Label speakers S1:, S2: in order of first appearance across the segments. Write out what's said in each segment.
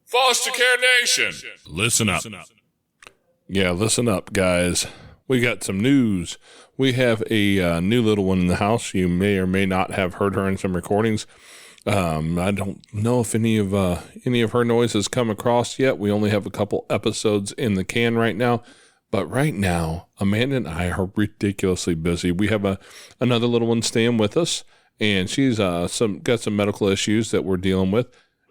S1: Foster Care Nation, listen up. Yeah, listen up, guys. We got some news. We have a new little one in the house. You may or may not have heard her in some recordings. I don't know if any of her noise has come across yet. We only have a couple episodes in the can right now. But right now, Amanda and I are ridiculously busy. We have another little one staying with us, and she's got some medical issues that we're dealing with,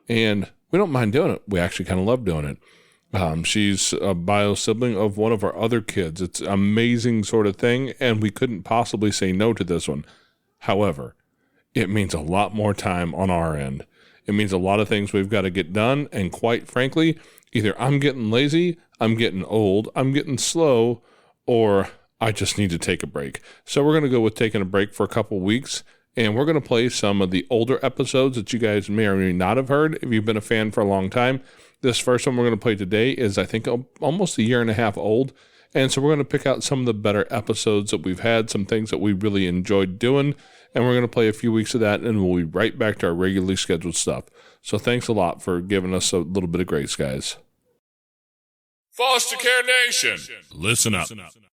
S1: and we don't mind doing it. We actually kind of love doing it. She's a bio sibling of one of our other kids. It's an amazing sort of thing, and we couldn't possibly say no to this one. However, it means a lot more time on our end. It means a lot of things we've got to get done, and quite frankly, either I'm getting lazy, I'm getting old, I'm getting slow, or I just need to take a break. So we're going to go with taking a break for a couple weeks, and we're going to play some of the older episodes that you guys may or may not have heard if you've been a fan for a long time. This first one we're going to play today is, I think, almost a year and a half old. And so we're going to pick out some of the better episodes that we've had, some things that we really enjoyed doing. And we're going to play a few weeks of that, and we'll be right back to our regularly scheduled stuff. So thanks a lot for giving us a little bit of grace, guys. Foster Care Nation, listen up.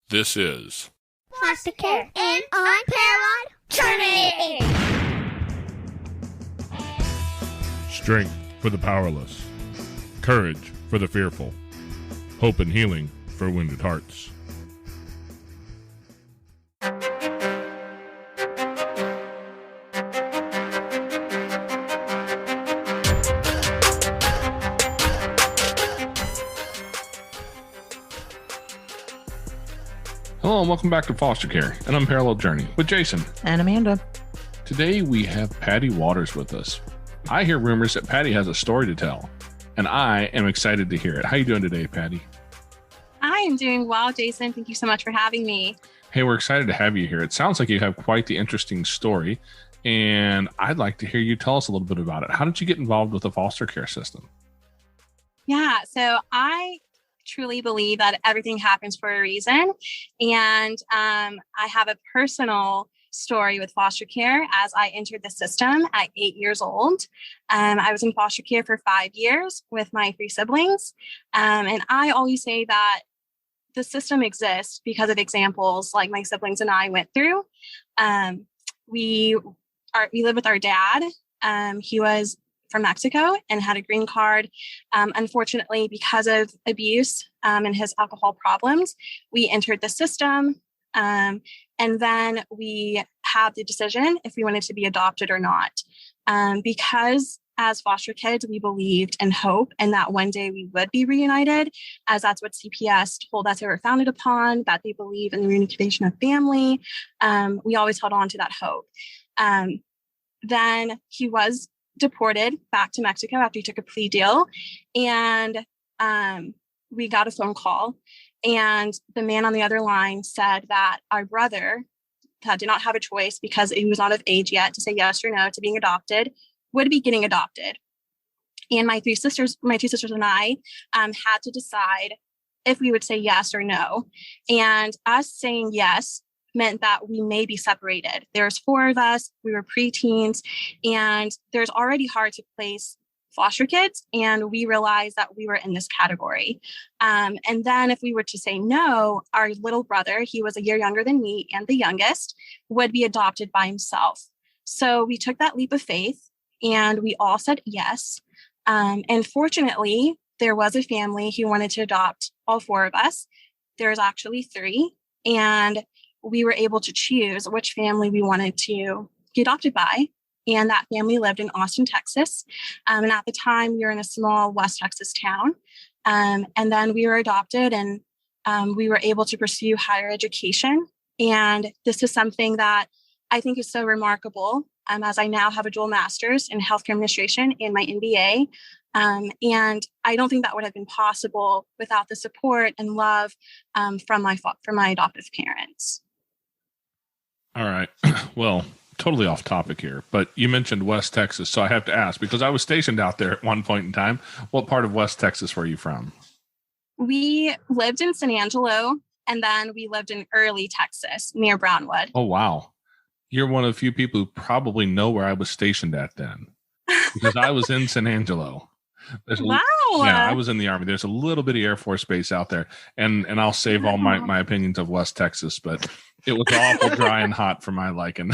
S1: This is
S2: Foster Care and Unparalleled Journey.
S1: strength for the powerless, courage for the fearful, hope and healing for wounded hearts. Hello and welcome back to Foster Care, an Unparalleled Journey with Jason.
S3: And Amanda.
S1: Today we have Patty Waters with us. I hear rumors that Patty has a story to tell, and I am excited to hear it. How you doing today, Patty?
S4: I am doing well, Jason. Thank you so much for having me.
S1: Hey, we're excited to have you here. It sounds like you have quite the interesting story, and I'd like to hear you tell us a little bit about it. How did you get involved with the foster care system?
S4: Yeah, so I truly believe that everything happens for a reason. And I have a personal story with foster care as I entered the system at 8 years old. I was in foster care for 5 years with my 3 siblings. And I always say that the system exists because of examples like my siblings and I went through. We live with our dad. He was from Mexico and had a green card. Unfortunately, because of abuse and his alcohol problems, we entered the system. And then we had the decision if we wanted to be adopted or not. Because as foster kids, we believed in hope and that one day we would be reunited, as that's what CPS told us they were founded upon, that they believe in the reunification of family. We always held on to that hope. Then he was deported back to Mexico after he took a plea deal. And we got a phone call. And the man on the other line said that our brother, that did not have a choice because he was not of age yet to say yes or no to being adopted, would be getting adopted. And my 2 sisters and I had to decide if we would say yes or no. And us saying yes meant that we may be separated. There's 4 of us, we were preteens, and there's already hard to place foster kids. And we realized that we were in this category. And then if we were to say no, our little brother, he was a year younger than me and the youngest, would be adopted by himself. So we took that leap of faith and we all said yes. And fortunately, there was a family who wanted to adopt all 4 of us. There's actually 3. And we were able to choose which family we wanted to get adopted by. And that family lived in Austin, Texas. And at the time, we were in a small West Texas town. And then we were adopted and we were able to pursue higher education. And this is something that I think is so remarkable, as I now have a dual master's in healthcare administration and my MBA. And I don't think that would have been possible without the support and love from my adoptive parents.
S1: All right. Well, totally off topic here, but you mentioned West Texas, so I have to ask, because I was stationed out there at one point in time. What part of West Texas were you from?
S4: We lived in San Angelo, and then we lived in Early, Texas, near Brownwood.
S1: Oh, wow. You're one of the few people who probably know where I was stationed at then, because I was in San Angelo.
S4: Wow.
S1: Yeah, I was in the Army. There's a little bit of Air Force Base out there, and I'll save all my opinions of West Texas, but it was awful dry and hot for my liking.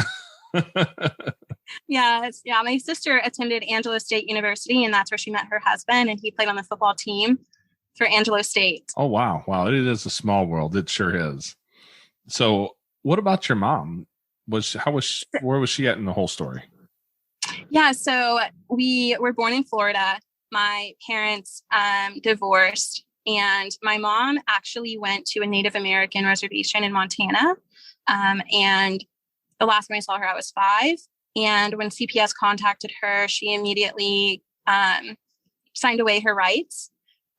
S4: Yes. Yeah. My sister attended Angelo State University, and that's where she met her husband, and he played on the football team for Angelo State.
S1: Oh, wow. Wow. It is a small world. It sure is. So what about your mom? Where was she at in the whole story?
S4: Yeah. So we were born in Florida. My parents divorced, and my mom actually went to a Native American reservation in Montana. And the last time I saw her, I was 5. And when CPS contacted her, she immediately signed away her rights.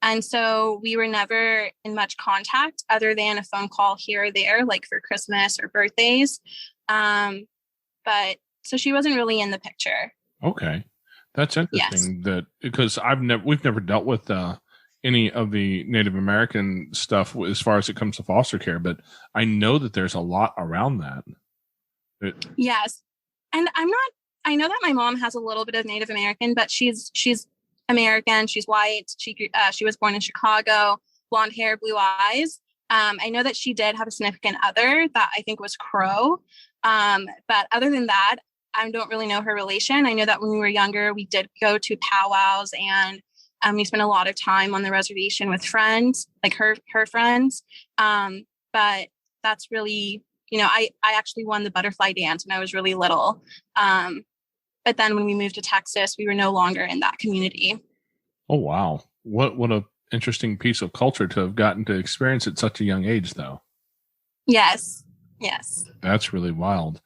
S4: And so we were never in much contact other than a phone call here or there, like for Christmas or birthdays. But so she wasn't really in the picture.
S1: Okay. That's interesting.
S4: Yes.
S1: Because we've never dealt with any of the Native American stuff as far as it comes to foster care, but I know that there's a lot around that.
S4: Yes. And I know that my mom has a little bit of Native American, but she's American. She's white. She was born in Chicago, blonde hair, blue eyes. I know that she did have a significant other that I think was Crow. But other than that, I don't really know her relation. I know that when we were younger, we did go to powwows, and we spent a lot of time on the reservation with friends, like her friends. But that's really, I actually won the butterfly dance when I was really little. But then when we moved to Texas, we were no longer in that community.
S1: Oh, wow. What a interesting piece of culture to have gotten to experience at such a young age, though.
S4: Yes.
S1: That's really wild.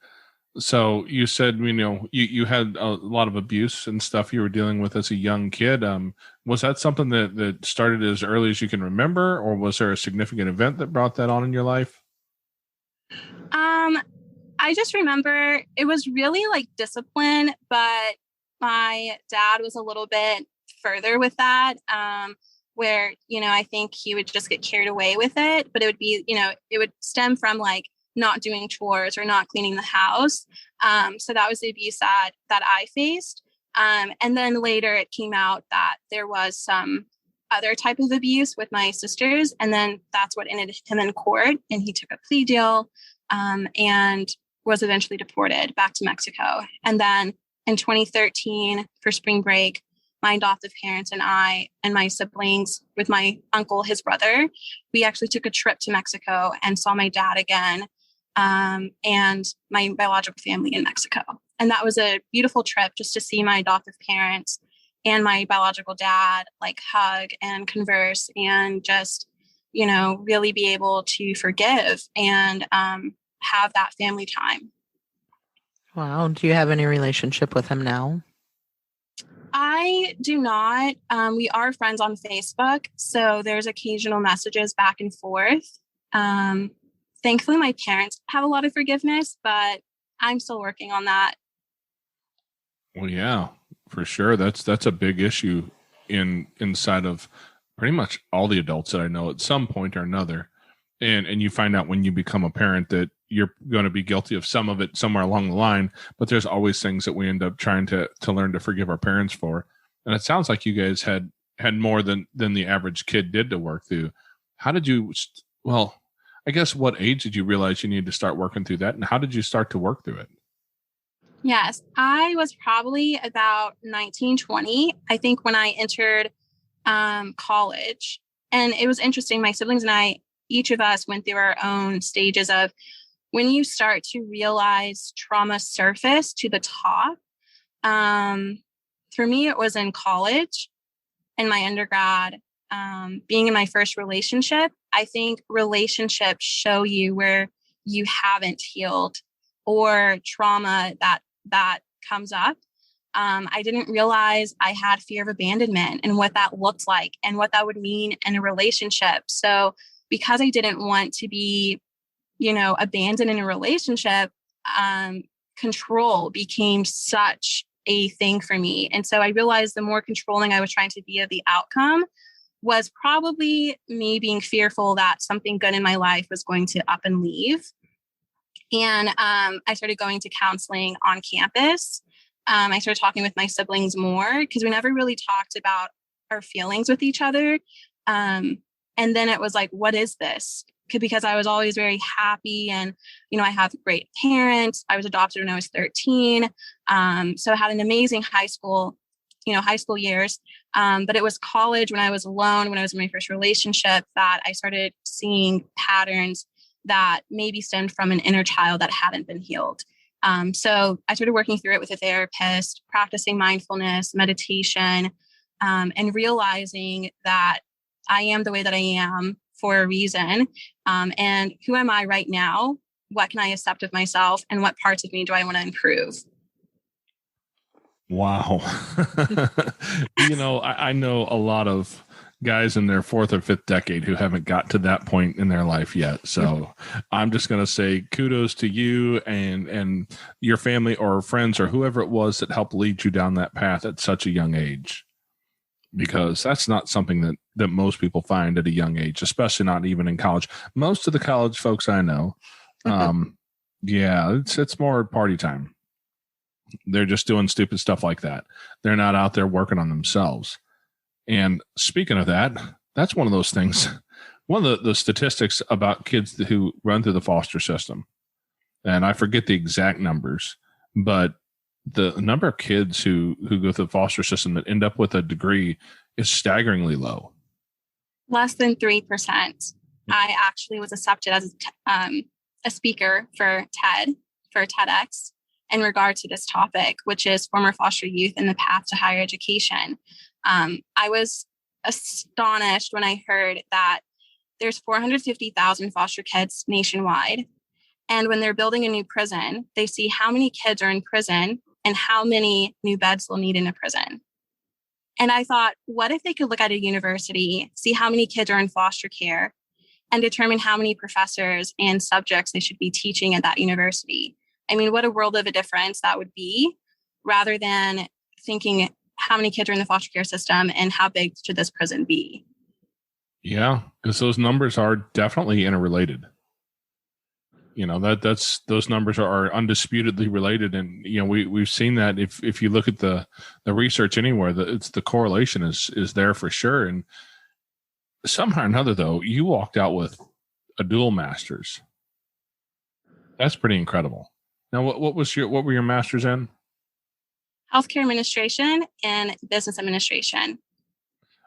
S1: So you said, you had a lot of abuse and stuff you were dealing with as a young kid. Was that something that started as early as you can remember, or was there a significant event that brought that on in your life?
S4: I just remember it was really like discipline, but my dad was a little bit further with that, where, I think he would just get carried away with it, but it would be, it would stem from like not doing chores or not cleaning the house. So that was the abuse that I faced. And then later it came out that there was some other type of abuse with my sisters. And then that's what ended him in court. And he took a plea deal and was eventually deported back to Mexico. And then in 2013 for spring break, my adoptive parents and I and my siblings with my uncle, his brother, we actually took a trip to Mexico and saw my dad again and my biological family in Mexico. And that was a beautiful trip just to see my adoptive parents and my biological dad like hug and converse and just, really be able to forgive and have that family time.
S3: Wow. Do you have any relationship with him now?
S4: I do not. We are friends on Facebook, so there's occasional messages back and forth. Thankfully, my parents have a lot of forgiveness, but I'm still working on that.
S1: Well, yeah, for sure. That's a big issue inside of pretty much all the adults that I know at some point or another. And you find out when you become a parent that you're going to be guilty of some of it somewhere along the line, but there's always things that we end up trying to learn to forgive our parents for. And it sounds like you guys had more than the average kid did to work through. How did you, well, I guess what age did you realize you needed to start working through that? And how did you start to work through it?
S4: Yes, I was probably about 19, 20, I think, when I entered college. And it was interesting. My siblings and I, each of us went through our own stages of when you start to realize trauma surface to the top. For me, it was in college, in my undergrad, being in my first relationship. I think relationships show you where you haven't healed or trauma that comes up. I didn't realize I had fear of abandonment and what that looked like and what that would mean in a relationship. So because I didn't want to be, abandoned in a relationship, control became such a thing for me. And so I realized the more controlling I was trying to be of the outcome was probably me being fearful that something good in my life was going to up and leave. And I started going to counseling on campus. I started talking with my siblings more because we never really talked about our feelings with each other. And then it was like, what is this? Because I was always very happy, and, I have great parents. I was adopted when I was 13. So I had an amazing high school years. But it was college, when I was alone, when I was in my first relationship, that I started seeing patterns that maybe stemmed from an inner child that hadn't been healed. So I started working through it with a therapist, practicing mindfulness, meditation, and realizing that I am the way that I am for a reason. And who am I right now? What can I accept of myself? And what parts of me do I want to improve?
S1: Wow. I know a lot of guys in their fourth or fifth decade who haven't got to that point in their life yet. So I'm just going to say kudos to you and your family or friends or whoever it was that helped lead you down that path at such a young age, because that's not something that most people find at a young age, especially not even in college. Most of the college folks I know, it's more party time. They're just doing stupid stuff like that. They're not out there working on themselves. And speaking of that, that's one of those things. One of the statistics about kids who run through the foster system, and I forget the exact numbers, but the number of kids who go through the foster system that end up with a degree is staggeringly low.
S4: Less than 3%. I actually was accepted as a speaker for TEDx, in regard to this topic, which is former foster youth and the path to higher education. I was astonished when I heard that there's 450,000 foster kids nationwide. And when they're building a new prison, they see how many kids are in prison and how many new beds they'll need in a prison. And I thought, what if they could look at a university, see how many kids are in foster care, and determine how many professors and subjects they should be teaching at that university? I mean, what a world of a difference that would be, rather than thinking how many kids are in the foster care system and how big should this prison be? Yeah,
S1: because those numbers are definitely interrelated. Those numbers are undisputedly related, and we've seen that if you look at the research anywhere, it's the correlation is there for sure. And somehow or another, though, you walked out with a dual master's. That's pretty incredible. Now, what were your masters in?
S4: Healthcare administration and business administration.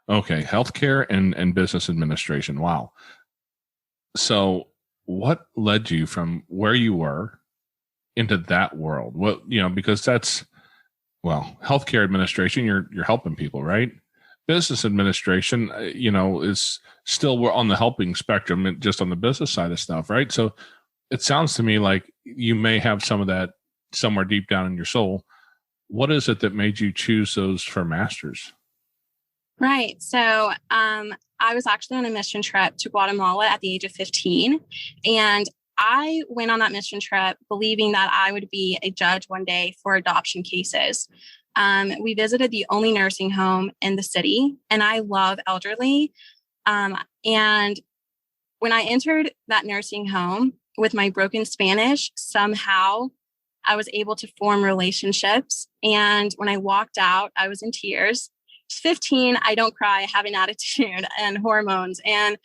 S1: Okay, healthcare and business administration. Wow. So, what led you from where you were into that world? Because that's, healthcare administration, you're helping people, right? Business administration, is still, we're on the helping spectrum and just on the business side of stuff, right? So it sounds to me like you may have some of that somewhere deep down in your soul. What is it that made you choose those for masters?
S4: Right. So I was actually on a mission trip to Guatemala at the age of 15. And I went on that mission trip believing that I would be a judge one day for adoption cases. We visited the only nursing home in the city, and I love elderly. And when I entered that nursing home with my broken Spanish, somehow I was able to form relationships. And when I walked out, I was in tears. 15, I don't cry. I have an attitude and hormones. And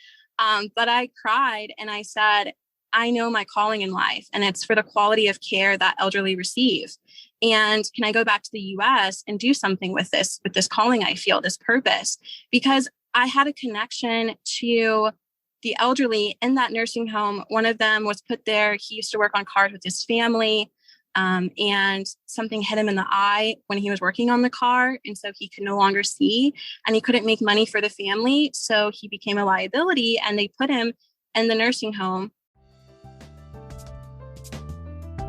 S4: but I cried and I said, I know my calling in life, and it's for the quality of care that elderly receive. And can I go back to the US and do something with this calling I feel, this purpose? Because I had a connection to the elderly in that nursing home. One of them was put there. He used to work on cars with his family. And something hit him in the eye when he was working on the car. And so he could no longer see, and he couldn't make money for the family. So he became a liability, and they put him in the nursing home.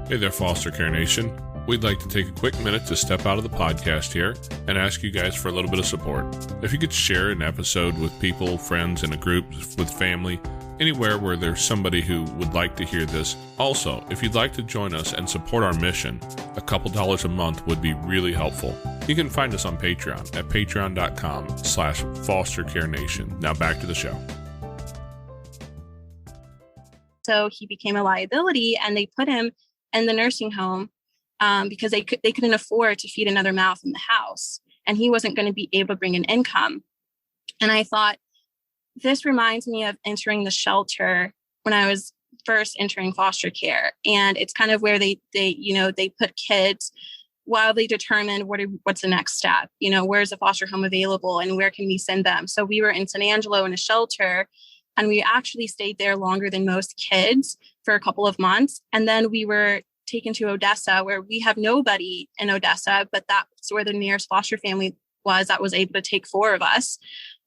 S1: Hey there, Foster Care Nation. We'd like to take a quick minute to step out of the podcast here and ask you guys for a little bit of support. If you could share an episode with people, friends, in a group, with family, anywhere where there's somebody who would like to hear this. Also, if you'd like to join us and support our mission, a couple dollars a month would be really helpful. You can find us on Patreon at patreon.com/fostercarenation. Now back to the show.
S4: So he became a liability, and they put him in the nursing home because they couldn't afford to feed another mouth in the house, and he wasn't going to be able to bring an income. And I thought, this reminds me of entering the shelter when I was first entering foster care. And it's kind of where they put kids while they determine what's the next step. Where's a foster home available and where can we send them? So we were in San Angelo in a shelter, and we actually stayed there longer than most kids for a couple of months. And then we were taken to Odessa, where we have nobody in Odessa, but that's where the nearest foster family was that was able to take 4 of us.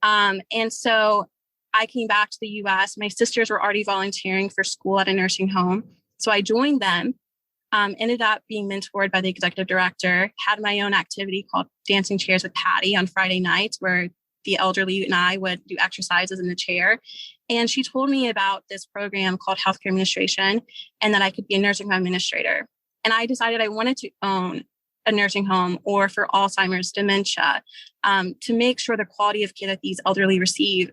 S4: And so I came back to the US. My sisters were already volunteering for school at a nursing home. So I joined them, ended up being mentored by the executive director, had my own activity called Dancing Chairs with Patty on Friday nights, where the elderly and I would do exercises in the chair. And she told me about this program called Healthcare Administration and that I could be a nursing home administrator. And I decided I wanted to own a nursing home or for Alzheimer's, dementia, to make sure the quality of care that these elderly receive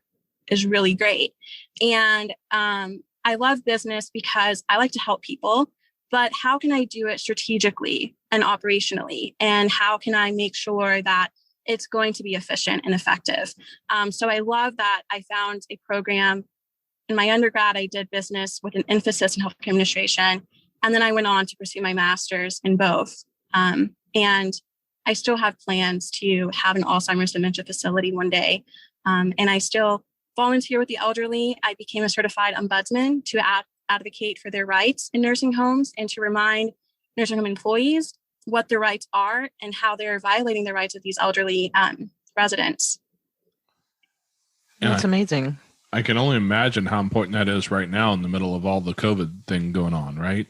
S4: is really great. And I love business because I like to help people, but how can I do it strategically and operationally? And how can I make sure that it's going to be efficient and effective? So I love that I found a program. In my undergrad, I did business with an emphasis in healthcare administration. And then I went on to pursue my master's in both. And I still have plans to have an Alzheimer's dementia facility one day. And I still volunteer with the elderly. I became a certified ombudsman to advocate for their rights in nursing homes and to remind nursing home employees what their rights are and how they're violating the rights of these elderly residents.
S3: That's amazing.
S1: I can only imagine how important that is right now in the middle of all the COVID thing going on, right?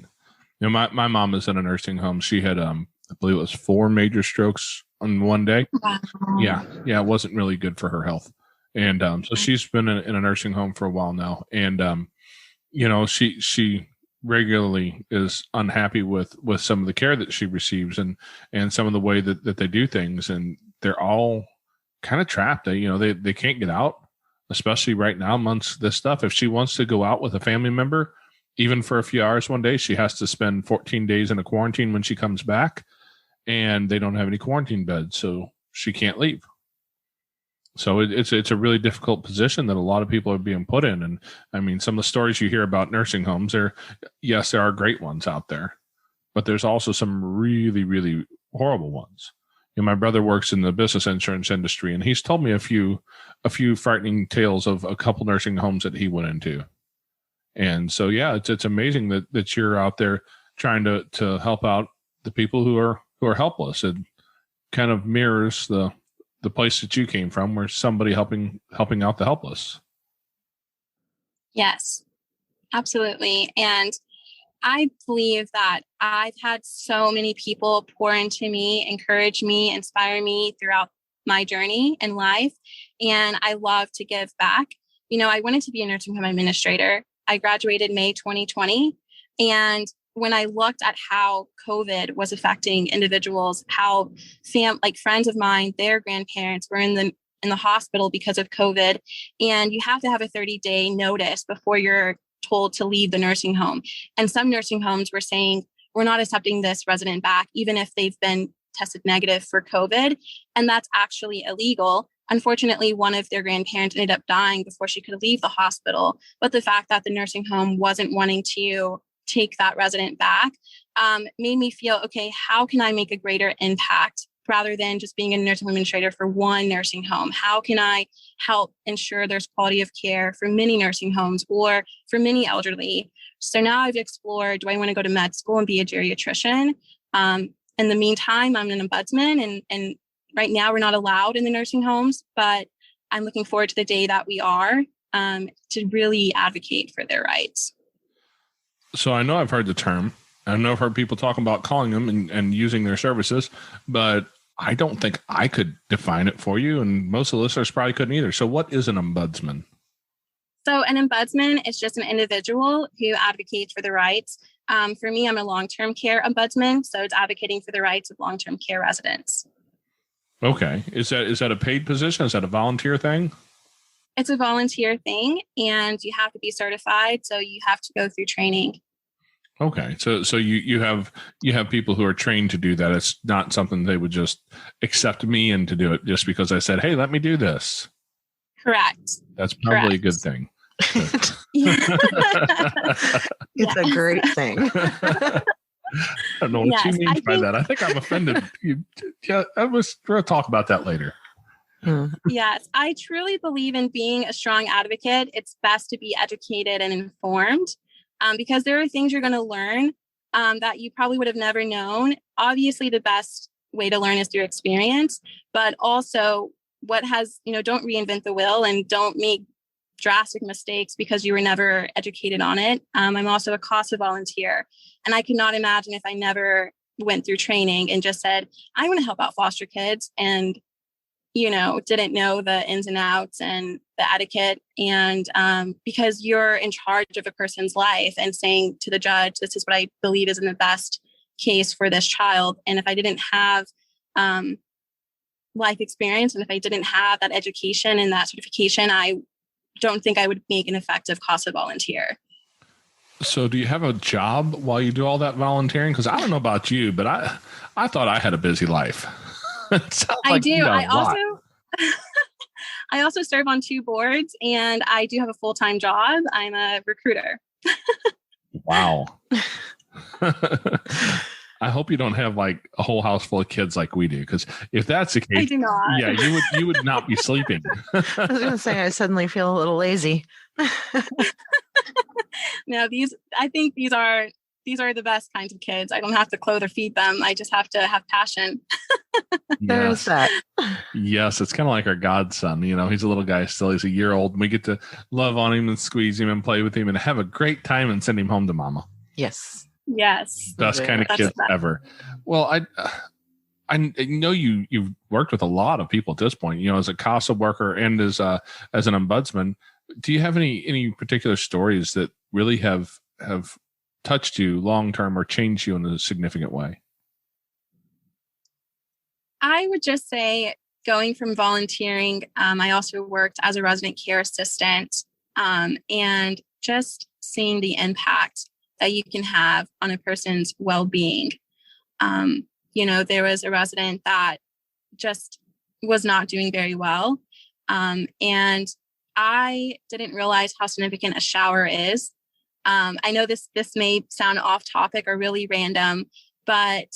S1: My mom is in a nursing home. She had, I believe it was 4 major strokes on one day.
S4: Wow.
S1: Yeah. It wasn't really good for her health. And so she's been in a nursing home for a while now. And, she regularly is unhappy with some of the care that she receives and some of the way that they do things. And they're all kind of trapped. They can't get out, especially right now amongst this stuff. If she wants to go out with a family member, even for a few hours one day, she has to spend 14 days in a quarantine when she comes back, and they don't have any quarantine beds, so she can't leave. So it's a really difficult position that a lot of people are being put in. And I mean, some of the stories you hear about nursing homes, there are great ones out there, but there's also some really, really horrible ones. My brother works in the business insurance industry, and he's told me a few frightening tales of a couple nursing homes that he went into. And so, yeah, it's amazing that you're out there trying to help out the people who are helpless. It kind of mirrors the place that you came from, where somebody helping out the helpless.
S4: Yes, absolutely. And I believe that I've had so many people pour into me, encourage me, inspire me throughout my journey in life. And I love to give back. I wanted to be a nursing home administrator. I graduated May 2020. And when I looked at how COVID was affecting individuals, how friends of mine, their grandparents were in the hospital because of COVID, and you have to have a 30-day notice before you're told to leave the nursing home. And some nursing homes were saying, we're not accepting this resident back, even if they've been tested negative for COVID. And that's actually illegal. Unfortunately, one of their grandparents ended up dying before she could leave the hospital. But the fact that the nursing home wasn't wanting to take that resident back made me feel, okay, how can I make a greater impact rather than just being a nursing home administrator for one nursing home? How can I help ensure there's quality of care for many nursing homes or for many elderly? So now I've explored, do I want to go to med school and be a geriatrician? In the meantime, I'm an ombudsman, and right now we're not allowed in the nursing homes, but I'm looking forward to the day that we are to really advocate for their rights.
S1: So I know I've heard the term. I know I've heard people talking about calling them and using their services, but I don't think I could define it for you. And most of the listeners probably couldn't either. So what is an ombudsman?
S4: So an ombudsman is just an individual who advocates for the rights. For me, I'm a long-term care ombudsman. So it's advocating for the rights of long-term care residents.
S1: Okay. Is that a paid position? Is that a volunteer thing?
S4: It's a volunteer thing, and you have to be certified. So you have to go through training.
S1: Okay. So you have people who are trained to do that. It's not something they would just accept me in to do it just because I said, hey, let me do this.
S4: Correct.
S1: That's probably a good thing.
S3: It's a great thing.
S1: I don't know what she means by that. I think I'm offended. Yeah, we'll talk about that later.
S4: Yes, I truly believe in being a strong advocate. It's best to be educated and informed because there are things you're going to learn that you probably would have never known. Obviously, the best way to learn is through experience, but also don't reinvent the wheel and don't make drastic mistakes because you were never educated on it. I'm also a CASA volunteer, and I cannot imagine if I never went through training and just said, I want to help out foster kids and, didn't know the ins and outs and the etiquette. And because you're in charge of a person's life and saying to the judge, this is what I believe is in the best case for this child. And if I didn't have life experience and if I didn't have that education and that certification, I don't think I would make an effective CASA volunteer.
S1: So do you have a job while you do all that volunteering? Because I don't know about you, but I thought I had a busy life.
S4: I do. I also serve on 2 boards and I do have a full-time job. I'm a recruiter.
S1: Wow. I hope you don't have like a whole house full of kids like we do, because if that's the case,
S4: I do not.
S1: Yeah, you would not be sleeping.
S3: I was going to say, I suddenly feel a little lazy.
S4: No, I think these are the best kinds of kids. I don't have to clothe or feed them. I just have to have passion.
S3: There's that.
S1: Yes, it's kind of like our godson. He's a little guy still. He's a year old, and we get to love on him and squeeze him and play with him and have a great time and send him home to mama.
S3: Yes.
S4: Yes.
S1: Best kind of kids ever. Well, I know you've worked with a lot of people at this point, as a CASA worker and as an ombudsman. Do you have any particular stories that really have touched you long term or changed you in a significant way?
S4: I would just say going from volunteering, I also worked as a resident care assistant, and just seeing the impact that you can have on a person's well-being. There was a resident that just was not doing very well. And I didn't realize how significant a shower is. I know this may sound off topic or really random, but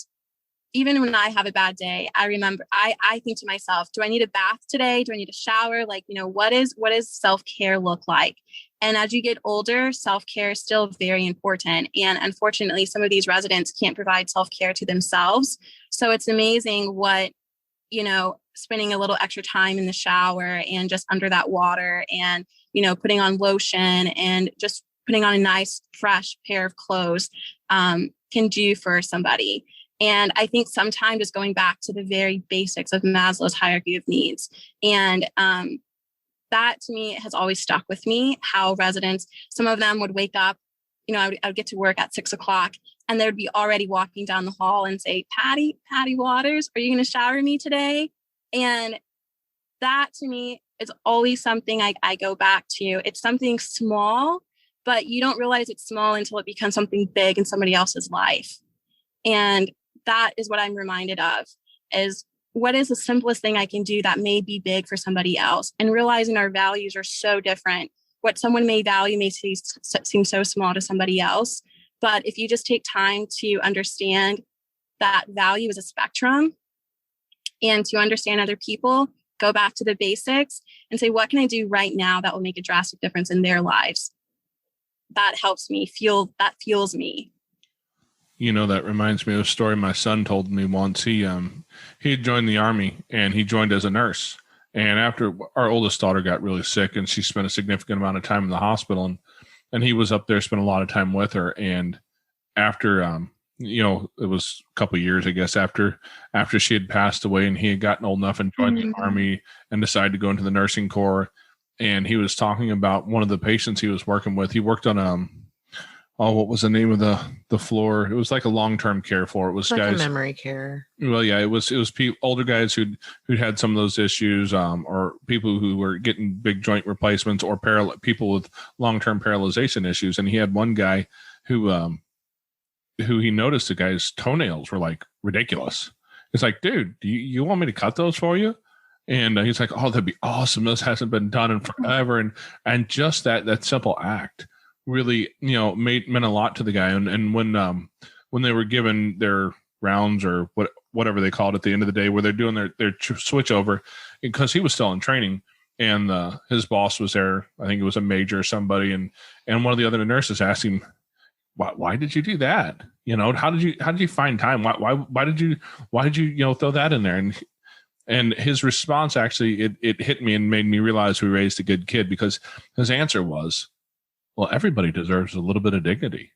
S4: even when I have a bad day, I remember, I think to myself, do I need a bath today? Do I need a shower? What does self-care look like? And as you get older, self-care is still very important. And unfortunately, some of these residents can't provide self-care to themselves. So it's amazing what, spending a little extra time in the shower and just under that water and, putting on lotion and just putting on a nice, fresh pair of clothes can do for somebody. And I think sometimes just going back to the very basics of Maslow's hierarchy of needs. And that to me has always stuck with me, how residents, some of them would wake up, I would get to work at 6:00 and they would be already walking down the hall and say, Patty Waters, are you going to shower me today? And that to me is always something I go back to. It's something small, but you don't realize it's small until it becomes something big in somebody else's life. And that is what I'm reminded of, is what is the simplest thing I can do that may be big for somebody else? And realizing our values are so different. What someone may value may seem so small to somebody else. But if you just take time to understand that value is a spectrum and to understand other people, go back to the basics and say, what can I do right now that will make a drastic difference in their lives? That helps me fuels me.
S1: That reminds me of a story my son told me once. He had joined the Army and he joined as a nurse. And after our oldest daughter got really sick and she spent a significant amount of time in the hospital, and he was up there, spent a lot of time with her. And after, it was a couple of years, I guess, after she had passed away and he had gotten old enough and joined the Army and decided to go into the nursing corps. And he was talking about one of the patients he was working with. He worked on what was the name of the floor? It was like a long-term care floor. It was like guys,
S3: memory care.
S1: Well, yeah, it was older guys who'd had some of those issues, or people who were getting big joint replacements, or people with long-term paralyzation issues. And he had one guy who he noticed the guy's toenails were like ridiculous. It's like, dude, do you want me to cut those for you? And he's like, "Oh, that'd be awesome. This hasn't been done in forever." And just that simple act really, meant a lot to the guy. And when they were given their rounds or whatever they called it at the end of the day, where they're doing their switch over, because he was still in training, and his boss was there. I think it was a major or somebody, and one of the other nurses asked him, "Why did you do that? How did you find time? Why did you throw that in there?" And his response, actually, it hit me and made me realize we raised a good kid, because his answer was, "Well, everybody deserves a little bit of dignity."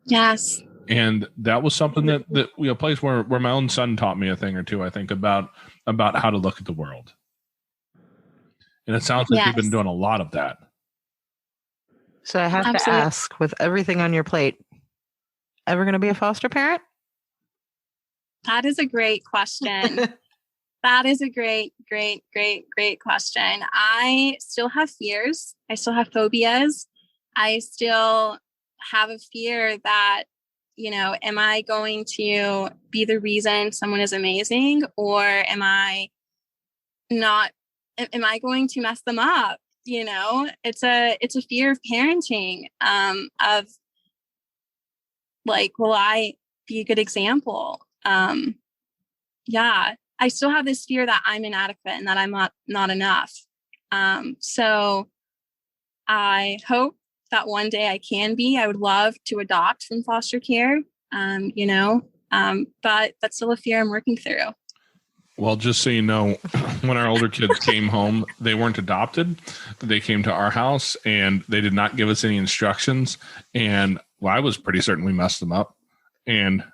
S4: Yes.
S1: And that was something that a place where my own son taught me a thing or two, I think, about how to look at the world. And it sounds like you've been doing a lot of that.
S3: So I have to ask, with everything on your plate, ever going to be a foster parent?
S4: That is a great question. That is a great question. I still have fears. I still have phobias. I still have a fear that, am I going to be the reason someone is amazing, or am I going to mess them up? It's a fear of parenting, of like, will I be a good example? I still have this fear that I'm inadequate and that I'm not enough. So I hope that one day I can be. I would love to adopt from foster care, but that's still a fear I'm working through.
S1: Well, just so you know, when our older kids came home, they weren't adopted. They came to our house, and they did not give us any instructions. And I was pretty certain we messed them up. And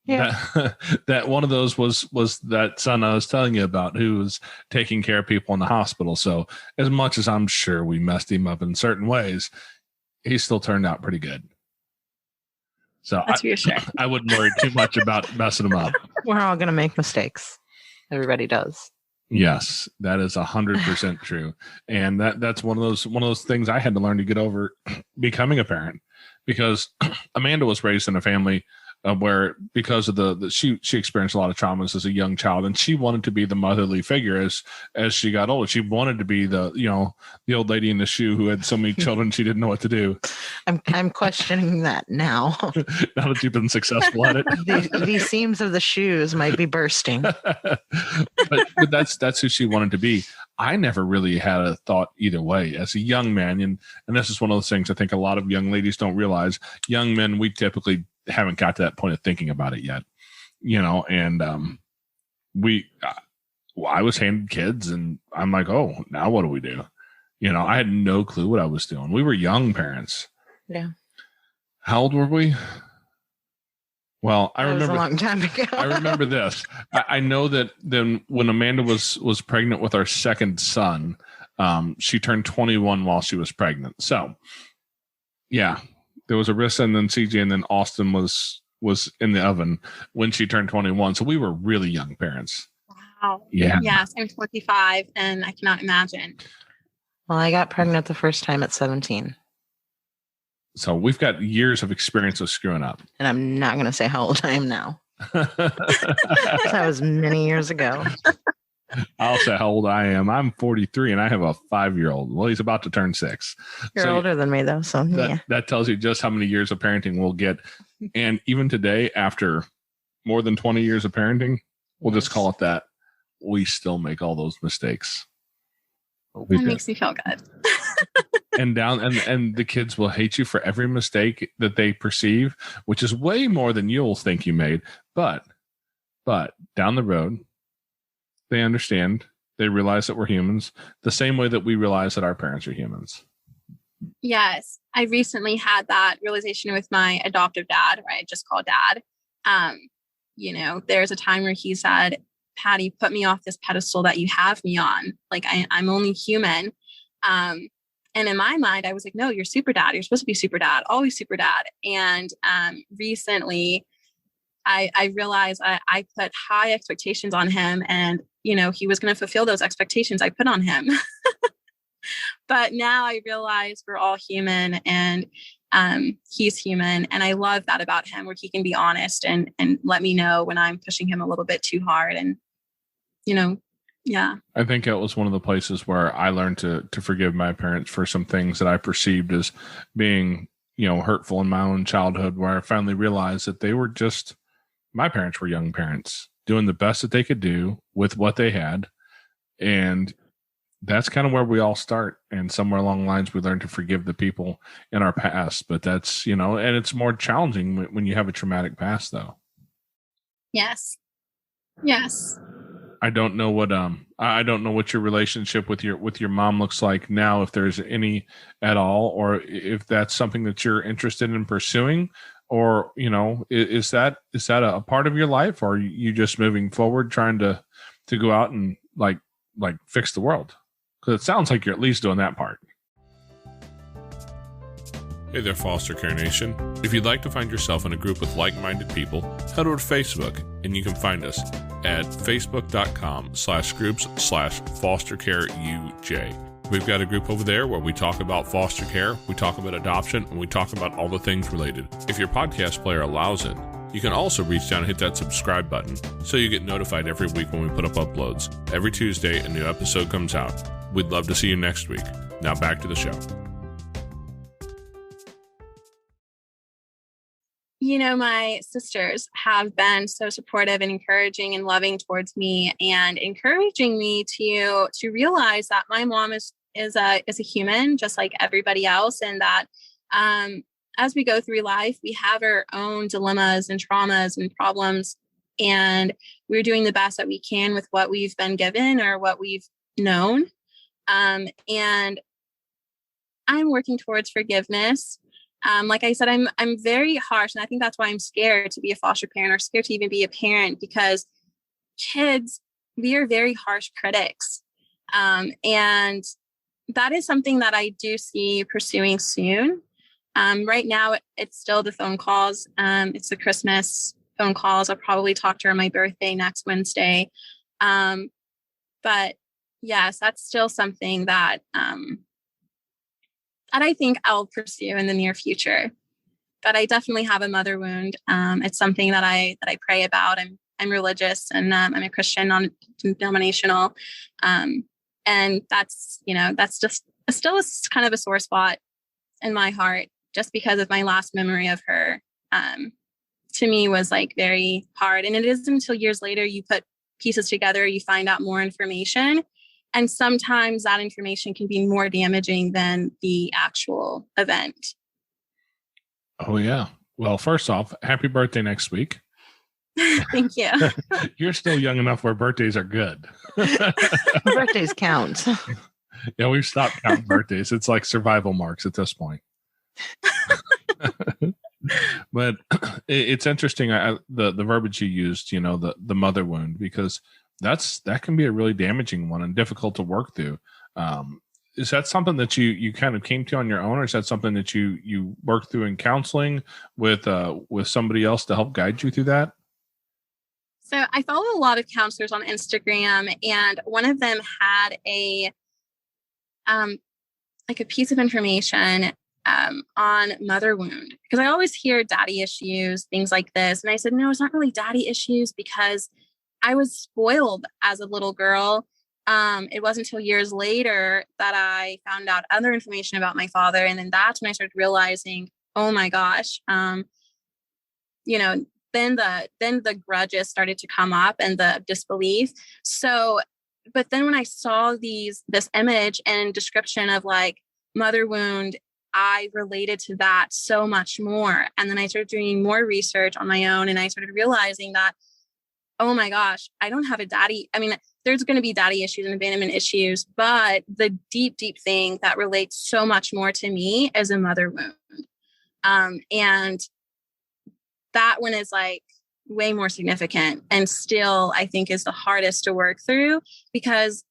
S1: that one of those was that son I was telling you about, who was taking care of people in the hospital. So as much as I'm sure we messed him up in certain ways, he still turned out pretty good. So
S4: that's reassuring.
S1: I wouldn't worry too much about messing him up.
S3: We're all going to make mistakes. Everybody does.
S1: Yes, that is 100% true. And that's one of those things I had to learn to get over becoming a parent, because Amanda was raised in a family where, because of she experienced a lot of traumas as a young child, and she wanted to be the motherly figure as she got older. She wanted to be the old lady in the shoe who had so many children she didn't know what to do. I'm
S3: questioning that now.
S1: Now that you've been successful at it,
S3: the seams of the shoes might be bursting.
S1: but that's who she wanted to be. I never really had a thought either way as a young man, and this is one of those things I think a lot of young ladies don't realize. Young men, we typically haven't got to that point of thinking about it yet, and I was handed kids, and I'm like, oh, now what do we do? I had no clue what I was doing. We were young parents.
S3: Yeah.
S1: How old were we? Well, I remember
S3: a long time ago.
S1: I remember this. I know that then when Amanda was pregnant with our second son, she turned 21 while she was pregnant. So yeah, there was Arissa, and then CJ, and then Austin was in the oven when she turned 21. So we were really young parents.
S4: Wow.
S1: Yeah.
S4: Yes, I'm 25, and I cannot imagine.
S3: Well, I got pregnant the first time at 17.
S1: So we've got years of experience of screwing up.
S3: And I'm not going to say how old I am now. That was many years ago.
S1: I'll say how old I am. I'm 43, and I have a 5-year-old. Well, he's about to turn 6.
S3: You're older than me, though. So
S1: that tells you just how many years of parenting we'll get. And even today, after more than 20 years of parenting, we'll just call it that, we still make all those mistakes.
S4: That makes me feel good.
S1: and the kids will hate you for every mistake that they perceive, which is way more than you'll think you made. But down the road, they understand. They realize that we're humans the same way that we realize that our parents are humans.
S4: Yes. I recently had that realization with my adoptive dad, or I just call dad. There's a time where he said, Patty, put me off this pedestal that you have me on. Like I'm only human. And in my mind, I was like, no, you're super dad. You're supposed to be super dad, always super dad. And recently I realized I put high expectations on him, and, he was going to fulfill those expectations I put on him. But now I realize we're all human, and he's human. And I love that about him, where he can be honest and let me know when I'm pushing him a little bit too hard, and, Yeah.
S1: I think it was one of the places where I learned to forgive my parents for some things that I perceived as being, hurtful in my own childhood, where I finally realized that they were just, my parents were young parents doing the best that they could do with what they had. And that's kind of where we all start. And somewhere along the lines, we learn to forgive the people in our past. But that's, and it's more challenging when you have a traumatic past, though.
S4: Yes. Yes.
S1: I don't know what your relationship with your mom looks like now, if there's any at all, or if that's something that you're interested in pursuing, or is that a part of your life, or are you just moving forward trying to go out and like fix the world? Because it sounds like you're at least doing that part. Hey there, Foster Care Nation. If you'd like to find yourself in a group with like-minded people, head over to Facebook, and you can find us at facebook.com/groups/fostercareuj. We've got a group over there where we talk about foster care, we talk about adoption, and we talk about all the things related. If your podcast player allows it, you can also reach down and hit that subscribe button so you get notified every week when we put up uploads. Every Tuesday, a new episode comes out. We'd love to see you next week. Now back to the show.
S4: My sisters have been so supportive and encouraging and loving towards me, and encouraging me to realize that my mom is a human just like everybody else, and that as we go through life, we have our own dilemmas and traumas and problems, and we're doing the best that we can with what we've been given or what we've known. And I'm working towards forgiveness. Like I said, I'm very harsh, and I think that's why I'm scared to be a foster parent, or scared to even be a parent, because kids, we are very harsh critics. And that is something that I do see pursuing soon. Right now, it's still the phone calls. It's the Christmas phone calls. I'll probably talk to her on my birthday next Wednesday. But yes, that's still something that I think I'll pursue in the near future. But I definitely have a mother wound. It's something that I pray about. I'm religious, and I'm a Christian, non-denominational. And that's just still kind of a sore spot in my heart, just because of my last memory of her. To me was like very hard. And it isn't until years later you put pieces together, you find out more information. And sometimes that information can be more damaging than the actual event.
S1: Oh, yeah. Well, first off, happy birthday next week.
S4: Thank you.
S1: You're still young enough where birthdays are good.
S3: Birthdays count.
S1: Yeah, we've stopped counting birthdays. It's like survival marks at this point. But it's interesting, the verbiage you used, the mother wound, because that can be a really damaging one and difficult to work through. Is that something that you kind of came to on your own, or is that something that you worked through in counseling with somebody else to help guide you through that?
S4: So I follow a lot of counselors on Instagram, and one of them had a piece of information on mother wound, because I always hear daddy issues, things like this. And I said, no, it's not really daddy issues, because I was spoiled as a little girl. It wasn't until years later that I found out other information about my father. And then that's when I started realizing, oh my gosh, then the grudges started to come up and the disbelief. So, but then when I saw this image and description of like mother wound, I related to that so much more. And then I started doing more research on my own, and I started realizing that, oh my gosh, I don't have a daddy. I mean, there's going to be daddy issues and abandonment issues, but the deep, deep thing that relates so much more to me is a mother wound. And that one is like way more significant, and still I think is the hardest to work through, because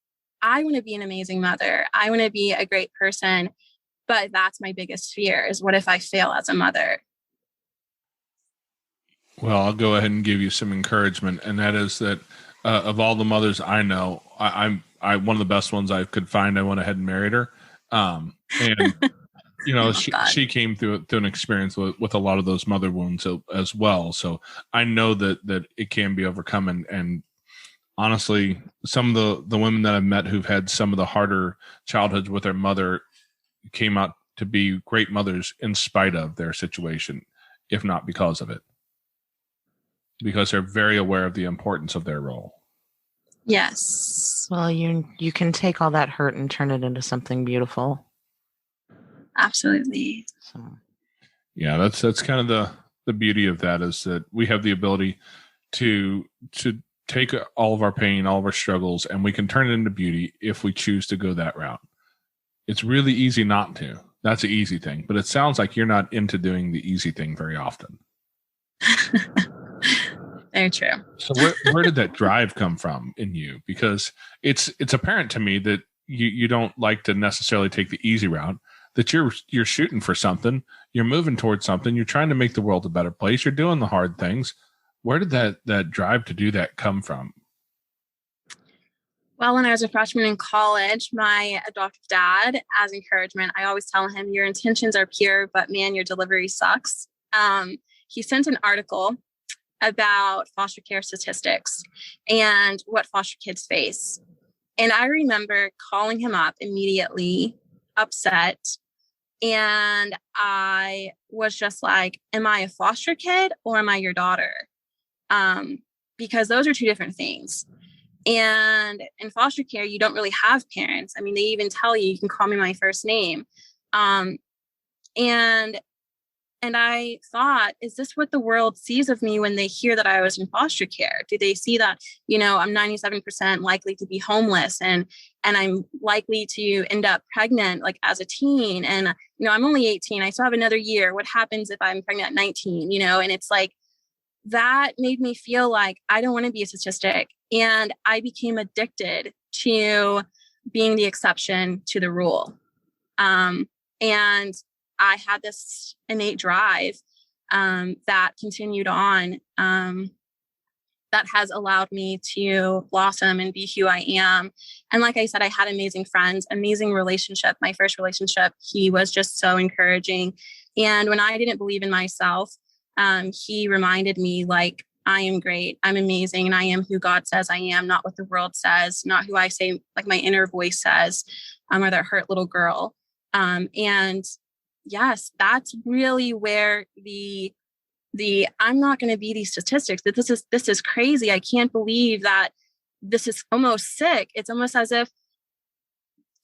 S4: I want to be an amazing mother. I want to be a great person, but that's my biggest fear, is what if I fail as a mother?
S1: Well, I'll go ahead and give you some encouragement, and that is that of all the mothers I know, I'm one of the best ones I could find. I went ahead and married her, and she came through an experience with a lot of those mother wounds as well. So I know that it can be overcome, and honestly, some of the women that I've met who've had some of the harder childhoods with their mother came out to be great mothers in spite of their situation, if not because of it, because they're very aware of the importance of their role.
S4: Yes.
S3: Well, you can take all that hurt and turn it into something beautiful.
S4: Absolutely.
S3: So.
S1: Yeah, that's kind of the beauty of that, is that we have the ability to take all of our pain, all of our struggles, and we can turn it into beauty if we choose to go that route. It's really easy not to. That's the easy thing. But it sounds like you're not into doing the easy thing very often.
S4: Very true.
S1: So where did that drive come from in you? Because it's apparent to me that you don't like to necessarily take the easy route, that you're shooting for something, you're moving towards something, you're trying to make the world a better place, you're doing the hard things. Where did that drive to do that come from?
S4: Well, when I was a freshman in college, my adoptive dad, as encouragement, I always tell him, your intentions are pure, but man, your delivery sucks. He sent an article about foster care statistics and what foster kids face. And I remember calling him up immediately, upset. And I was just like, am I a foster kid or am I your daughter? Because those are two different things. And in foster care, you don't really have parents. I mean, they even tell you can call me my first name. And I thought, is this what the world sees of me when they hear that I was in foster care? Do they see that, I'm 97% likely to be homeless and I'm likely to end up pregnant like as a teen? And, I'm only 18. I still have another year. What happens if I'm pregnant at 19? And it's like, that made me feel like I don't want to be a statistic. And I became addicted to being the exception to the rule. And I had this innate drive that continued on, that has allowed me to blossom and be who I am. And like I said, I had amazing friends, amazing relationship. My first relationship, he was just so encouraging. And when I didn't believe in myself, he reminded me, like, I am great, I'm amazing, and I am who God says I am, not what the world says, not who I say, like my inner voice says, or that hurt little girl. And yes, that's really where the I'm not going to be these statistics, that this is crazy. I can't believe that this is almost sick. It's almost as if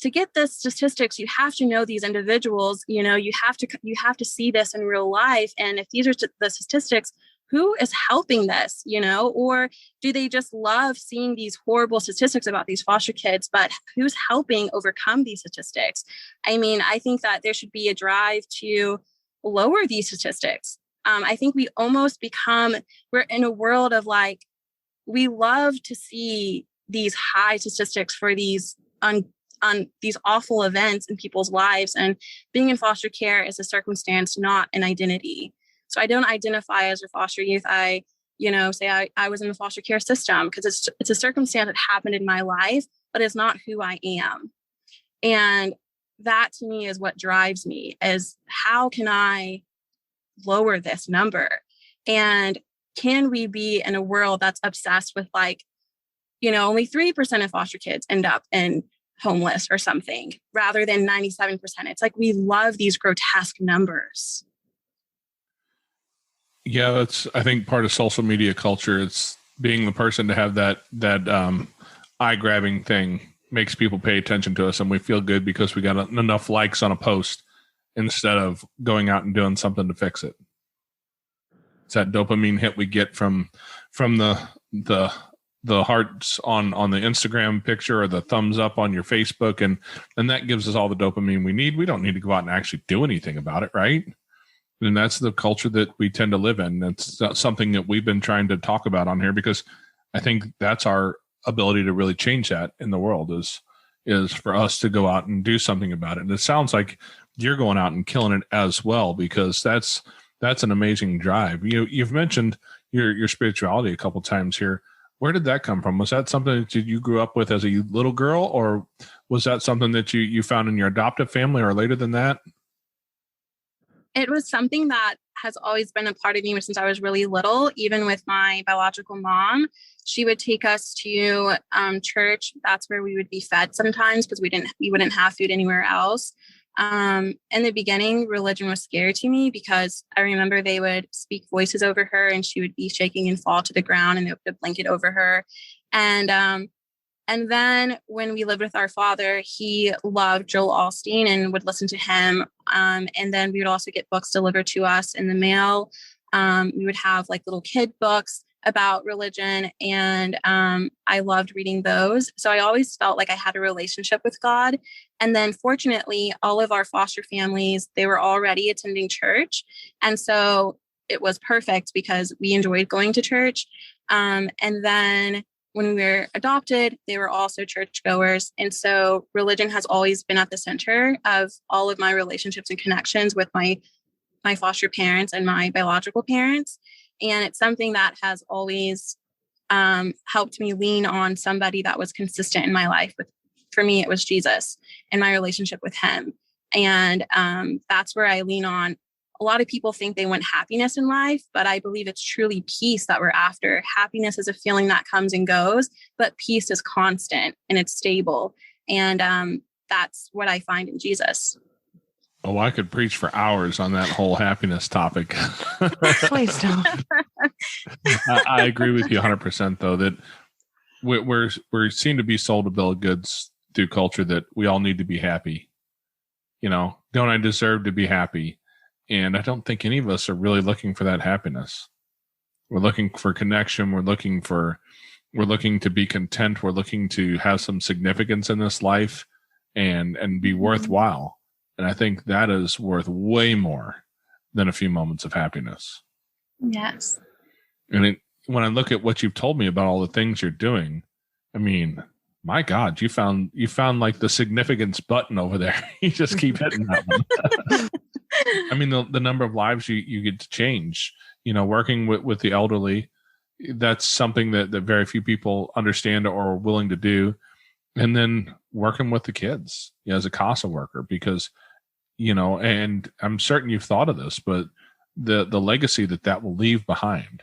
S4: to get the statistics, you have to know these individuals, you have to see this in real life. And if these are the statistics, who is helping this, or do they just love seeing these horrible statistics about these foster kids, but who's helping overcome these statistics? I mean, I think that there should be a drive to lower these statistics. I think we almost we're in a world of like, we love to see these high statistics for these on these awful events in people's lives. And being in foster care is a circumstance, not an identity. So I don't identify as a foster youth. I, say I was in the foster care system because it's a circumstance that happened in my life, but it's not who I am. And that to me is what drives me, is how can I lower this number? And can we be in a world that's obsessed with like, only 3% of foster kids end up in homeless or something rather than 97%. It's like, we love these grotesque numbers.
S1: Yeah, that's, I think, part of social media culture. It's being the person to have that eye-grabbing thing makes people pay attention to us, and we feel good because we got enough likes on a post instead of going out and doing something to fix it. It's that dopamine hit we get from the hearts on the Instagram picture or the thumbs up on your Facebook, and that gives us all the dopamine we need. We don't need to go out and actually do anything about it, right? And that's the culture that we tend to live in. That's something that we've been trying to talk about on here, because I think that's our ability to really change that in the world is for us to go out and do something about it. And it sounds like you're going out and killing it as well, because that's an amazing drive. You've mentioned your spirituality a couple times here. Where did that come from? Was that something that you grew up with as a little girl, or was that something that you found in your adoptive family or later than that?
S4: It was something that has always been a part of me since I was really little. Even with my biological mom, she would take us to church. That's where we would be fed sometimes because we wouldn't have food anywhere else. In the beginning, religion was scary to me because I remember they would speak voices over her and she would be shaking and fall to the ground, and they would put a blanket over her. And then when we lived with our father, he loved Joel Osteen and would listen to him. And then we would also get books delivered to us in the mail. We would have like little kid books about religion, and I loved reading those. So I always felt like I had a relationship with God. And then fortunately, all of our foster families, they were already attending church. And so it was perfect because we enjoyed going to church. And then when we were adopted, they were also churchgoers. And so religion has always been at the center of all of my relationships and connections with my foster parents and my biological parents. And it's something that has always helped me lean on somebody that was consistent in my life. For me, it was Jesus and my relationship with him. And that's where I lean on. A lot of people think they want happiness in life, but I believe it's truly peace that we're after. Happiness is a feeling that comes and goes, but peace is constant and it's stable. And that's what I find in Jesus.
S1: Oh, I could preach for hours on that whole happiness topic.
S3: Please don't.
S1: I agree with you 100%, though, that we seem to be sold a bill of goods through culture that we all need to be happy. You know, don't I deserve to be happy? And I don't think any of us are really looking for that happiness. We're looking for connection. We're looking to be content. We're looking to have some significance in this life and be worthwhile. And I think that is worth way more than a few moments of happiness.
S4: Yes.
S1: And when I look at what you've told me about all the things you're doing, I mean, my God, you found like the significance button over there. You just keep hitting that one. I mean, the number of lives you get to change, you know, working with the elderly, that's something that very few people understand or are willing to do. And then working with the kids, you know, as a CASA worker, because, you know, and I'm certain you've thought of this, but the legacy that will leave behind,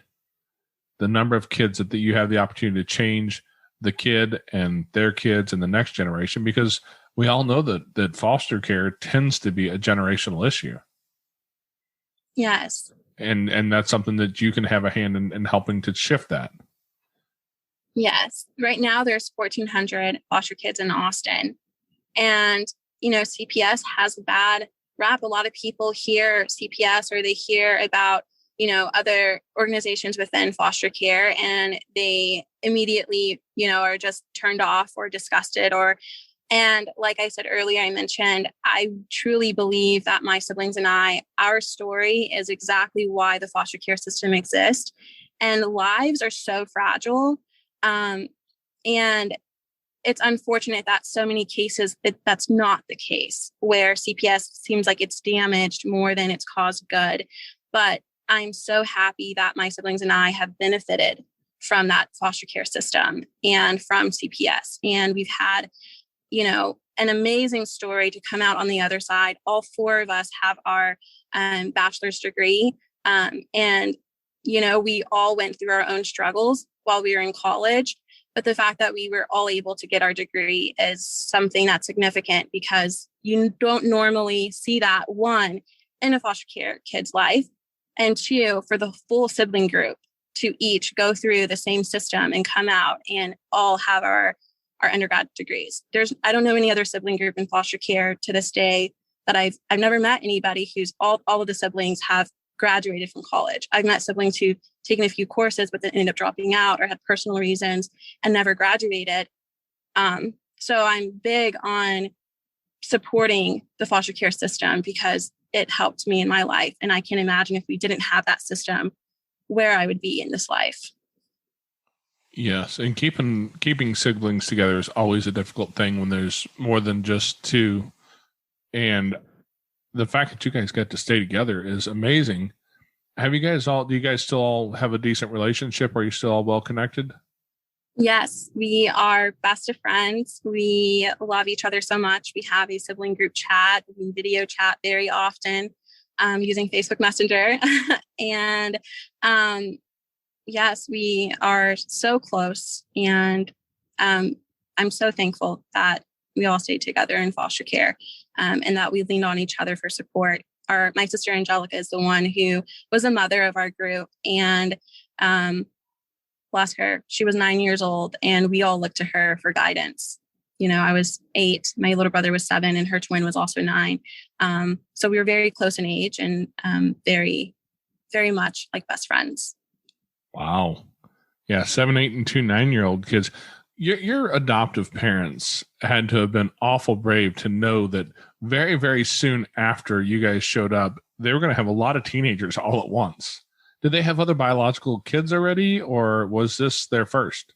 S1: the number of kids that you have the opportunity to change the kid and their kids and the next generation, because we all know that foster care tends to be a generational issue.
S4: Yes.
S1: And that's something that you can have a hand in helping to shift that.
S4: Yes. Right now there's 1,400 foster kids in Austin. And, you know, CPS has a bad rap. A lot of people hear CPS or they hear about, you know, other organizations within foster care, and they immediately, you know, are just turned off or disgusted. And like I said earlier, I mentioned, I truly believe that my siblings and our story is exactly why the foster care system exists. And lives are so fragile. And it's unfortunate that so many cases that's not the case, where CPS seems like it's damaged more than it's caused good. But I'm so happy that my siblings and I have benefited from that foster care system and from CPS. And we've had, you know, an amazing story to come out on the other side. All four of us have our bachelor's degree. And, you know, we all went through our own struggles while we were in college. But the fact that we were all able to get our degree is something that's significant, because you don't normally see that, one, in a foster care kid's life, and two, for the full sibling group to each go through the same system and come out and all have our undergrad degrees. I don't know any other sibling group in foster care to this day that I've never met anybody who's all of the siblings have graduated from college. I've met siblings who've taken a few courses, but then ended up dropping out or had personal reasons and never graduated. So I'm big on supporting the foster care system because it helped me in my life. And I can imagine if we didn't have that system, where I would be in this life.
S1: Yes, and keeping siblings together is always a difficult thing when there's more than just two. And the fact that you guys get to stay together is amazing. Do you guys still all have a decent relationship? Are you still all well connected?
S4: Yes, we are best of friends. We love each other so much. We have a sibling group chat. We video chat very often. using Facebook Messenger. And yes, we are so close. And I'm so thankful that we all stayed together in foster care, and that we leaned on each other for support. My sister Angelica is the one who was a mother of our group, and bless her, she was 9 years old, and we all looked to her for guidance. I was 8, my little brother was 7, and her twin was also 9. So we were very close in age, and very, very much like best friends.
S1: Wow. Yeah, 7, 8, and 2 9-year-old kids. Your adoptive parents had to have been awful brave to know that very, very soon after you guys showed up, they were going to have a lot of teenagers all at once. Did they have other biological kids already, or was this their first?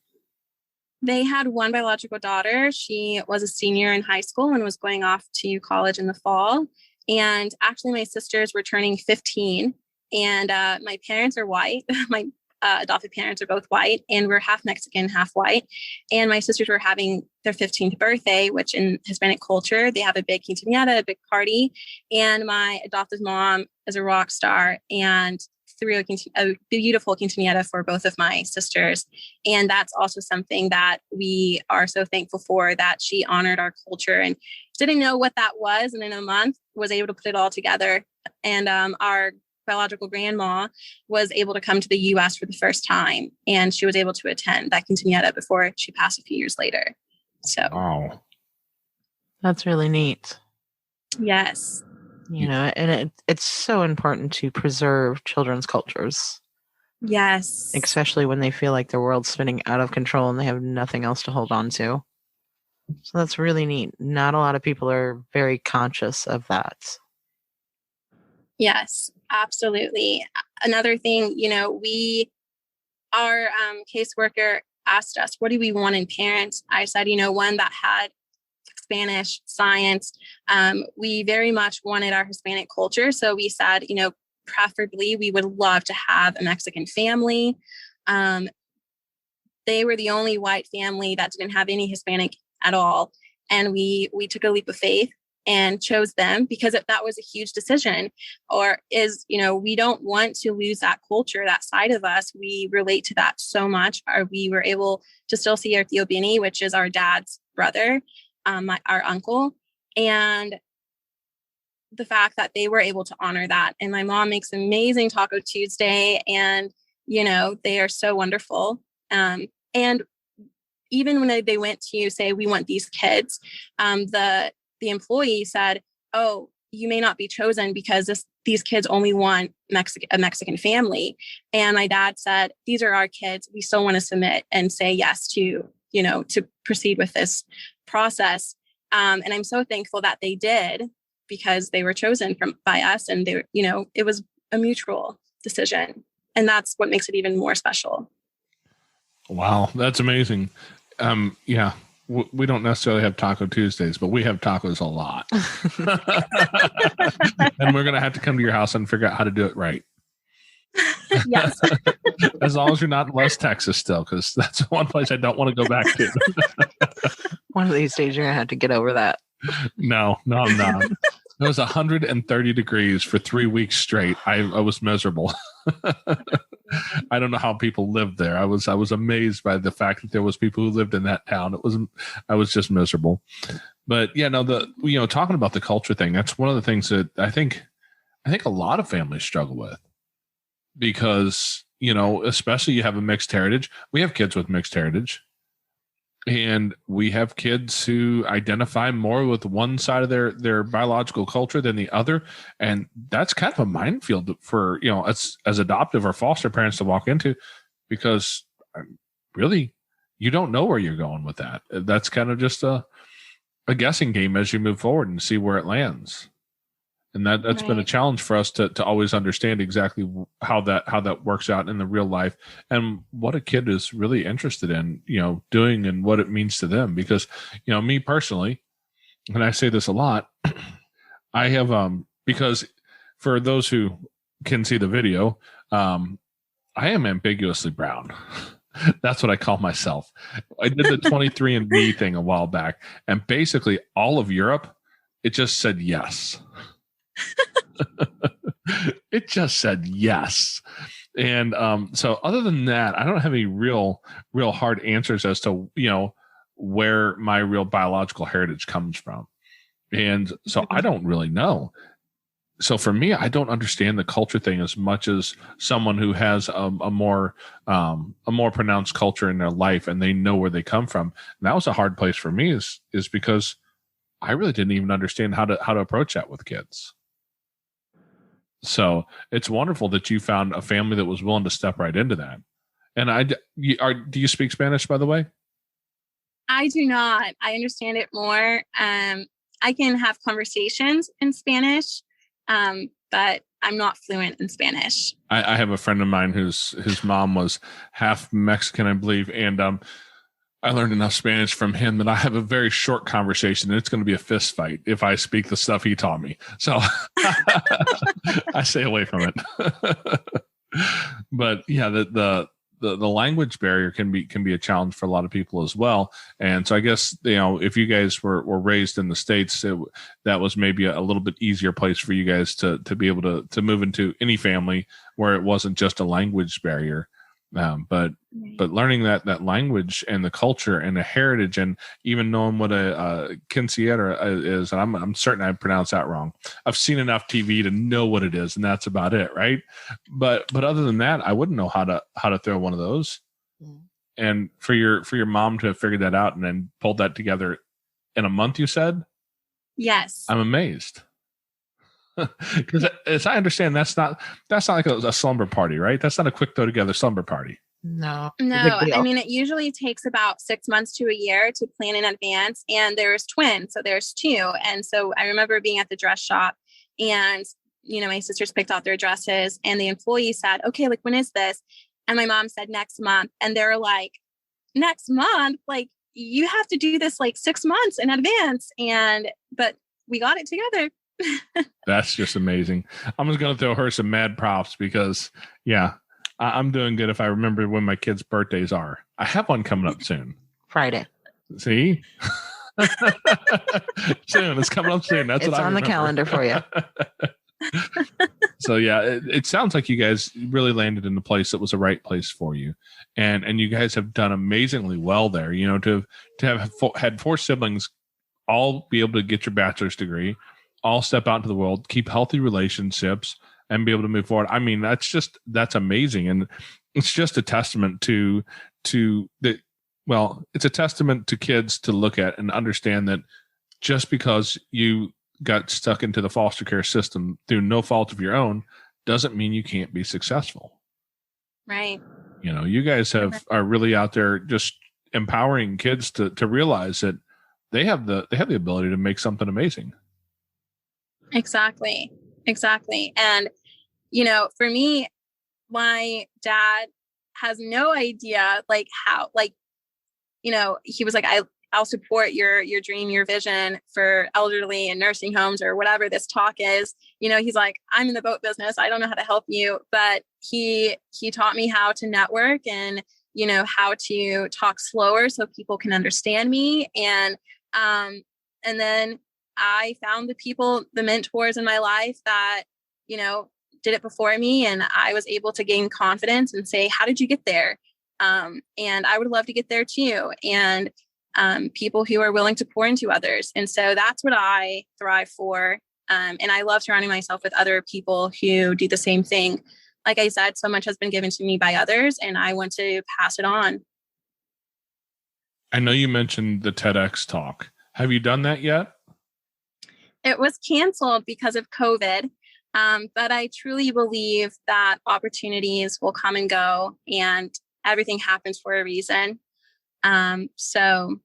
S4: They had one biological daughter. She was a senior in high school and was going off to college in the fall. And actually, my sisters were turning 15, and my parents are white. My adopted parents are both white, and we're half Mexican, half white. And my sisters were having their 15th birthday, which in Hispanic culture, they have a big quinceañera, a big party. And my adoptive mom is a rock star and threw a beautiful quinceañera for both of my sisters. And that's also something that we are so thankful for, that she honored our culture and didn't know what that was. And in a month was able to put it all together. And our biological grandma was able to come to the U.S. for the first time, and she was able to attend that quinceañera before she passed a few years later. So,
S1: wow,
S3: that's really neat.
S4: Yes,
S3: and it's so important to preserve children's cultures.
S4: Yes,
S3: especially when they feel like their world's spinning out of control and they have nothing else to hold on to. So that's really neat. Not a lot of people are very conscious of that.
S4: Yes, absolutely. Another thing, our caseworker asked us, what do we want in parents? I said, one that had Spanish, science. We very much wanted our Hispanic culture. So we said, preferably we would love to have a Mexican family. They were the only white family that didn't have any Hispanic at all. And we took a leap of faith and chose them because that was a huge decision. We don't want to lose that culture, that side of us. We relate to that so much. We were able to still see our Tío Benny, which is our dad's brother, our uncle, and the fact that they were able to honor that. And my mom makes amazing Taco Tuesday, and they are so wonderful. And even when they went to say, we want these kids, the employee said, oh, you may not be chosen because these kids only want a Mexican family. And my dad said, these are our kids. We still want to submit and say yes to proceed with this process. And I'm so thankful that they did, because they were chosen by us, and they, it was a mutual decision. And that's what makes it even more special.
S1: Wow, that's amazing. Yeah. We don't necessarily have Taco Tuesdays, but we have tacos a lot. And we're going to have to come to your house and figure out how to do it right.
S4: Yes.
S1: As long as you're not in West Texas still, because that's one place I don't want to go back to.
S3: One of these days you're going to have to get over that.
S1: No, I'm not. It was 130 degrees for 3 weeks straight. I was miserable. I don't know how people lived there. I was amazed by the fact that there was people who lived in that town. I was just miserable. But yeah, no, talking about the culture thing, that's one of the things that I think a lot of families struggle with, because, especially you have a mixed heritage. We have kids with mixed heritage, and we have kids who identify more with one side of their biological culture than the other. And that's kind of a minefield for, as adoptive or foster parents to walk into, because really you don't know where you're going with that. That's kind of just a guessing game as you move forward and see where it lands. And that's right. Been a challenge for us to always understand exactly how that works out in the real life, and what a kid is really interested in, doing, and what it means to them. Because, me personally, and I say this a lot, I have, because for those who can see the video, I am ambiguously brown. That's what I call myself. I did the 23andMe thing a while back, and basically all of Europe, it just said yes. It just said yes. And so other than that, I don't have any real hard answers as to, where my real biological heritage comes from. And so I don't really know. So for me, I don't understand the culture thing as much as someone who has a more pronounced culture in their life and they know where they come from. And that was a hard place for me is because I really didn't even understand how to approach that with kids. So it's wonderful that you found a family that was willing to step right into that. And do you speak Spanish, by the way?
S4: I do not. I understand it more. I can have conversations in Spanish, but I'm not fluent in Spanish.
S1: I have a friend of mine whose mom was half Mexican, I believe, and I learned enough Spanish from him that I have a very short conversation, and it's going to be a fist fight if I speak the stuff he taught me. So I stay away from it. But yeah, the language barrier can be a challenge for a lot of people as well. And so I guess, if you guys were raised in the States, that was maybe a little bit easier place for you guys to be able to move into any family where it wasn't just a language barrier. But learning that language and the culture and the heritage, and even knowing what a quinceañera is, and I'm certain I pronounced that wrong. I've seen enough TV to know what it is, and that's about it, right? But other than that, I wouldn't know how to throw one of those. Mm. And for your mom to have figured that out and then pulled that together in a month, you said?
S4: Yes.
S1: I'm amazed. Because as I understand, that's not like a slumber party, right? That's not a quick throw together slumber party.
S4: No. I mean, it usually takes about 6 months to a year to plan in advance. And there's twins, so there's two. And so I remember being at the dress shop, and my sisters picked out their dresses, and the employee said, "Okay, like, when is this?" And my mom said, "Next month." And they're like, "Next month? Like, you have to do this like 6 months in advance." But we got it together.
S1: That's just amazing. I'm just going to throw her some mad props because, yeah, I'm doing good if I remember when my kids' birthdays are. I have one coming up soon.
S3: Friday.
S1: See? Soon. It's coming up soon. That's what I remember.
S3: It's on the calendar for you.
S1: So, yeah, it sounds like you guys really landed in the place that was the right place for you. And you guys have done amazingly well there. To have had 4 siblings all be able to get your bachelor's degree, all step out into the world, keep healthy relationships, and be able to move forward. I mean, that's amazing. And it's just a testament to the, well, it's a testament to kids to look at and understand that just because you got stuck into the foster care system through no fault of your own doesn't mean you can't be successful.
S4: Right.
S1: You guys are really out there just empowering kids to realize that they have the ability to make something amazing.
S4: Exactly. And, for me, my dad has no idea, like, how, like, he was like, I'll support your dream, your vision for elderly and nursing homes or whatever this talk is. He's like, I'm in the boat business. I don't know how to help you. But he taught me how to network and, how to talk slower so people can understand me. And then I found the mentors in my life that, did it before me. And I was able to gain confidence and say, how did you get there? And I would love to get there too. And people who are willing to pour into others. And so that's what I thrive for. And I love surrounding myself with other people who do the same thing. Like I said, so much has been given to me by others, and I want to pass it on.
S1: I know you mentioned the TEDx talk. Have you done that yet?
S4: It was canceled because of COVID. But I truly believe that opportunities will come and go, and everything happens for a reason. So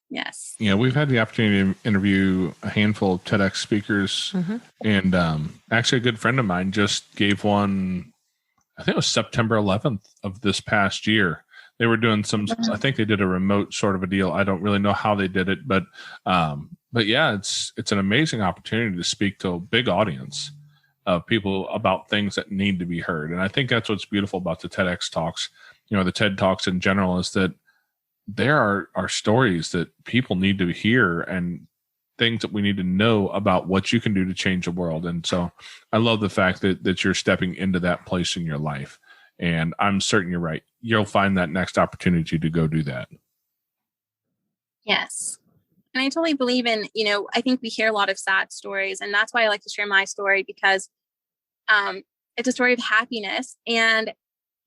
S4: yes.
S1: Yeah, we've had the opportunity to interview a handful of TEDx speakers. Mm-hmm. And actually a good friend of mine just gave one, I think it was September 11th of this past year. They were doing I think they did a remote sort of a deal. I don't really know how they did it, but yeah, it's an amazing opportunity to speak to a big audience of people about things that need to be heard. And I think that's what's beautiful about the TEDx talks, the TED Talks in general, is that there are stories that people need to hear, and things that we need to know about what you can do to change the world. And so I love the fact that you're stepping into that place in your life. And I'm certain you're right. You'll find that next opportunity to go do that.
S4: Yes. And I totally believe in, I think we hear a lot of sad stories, and that's why I like to share my story, because it's a story of happiness and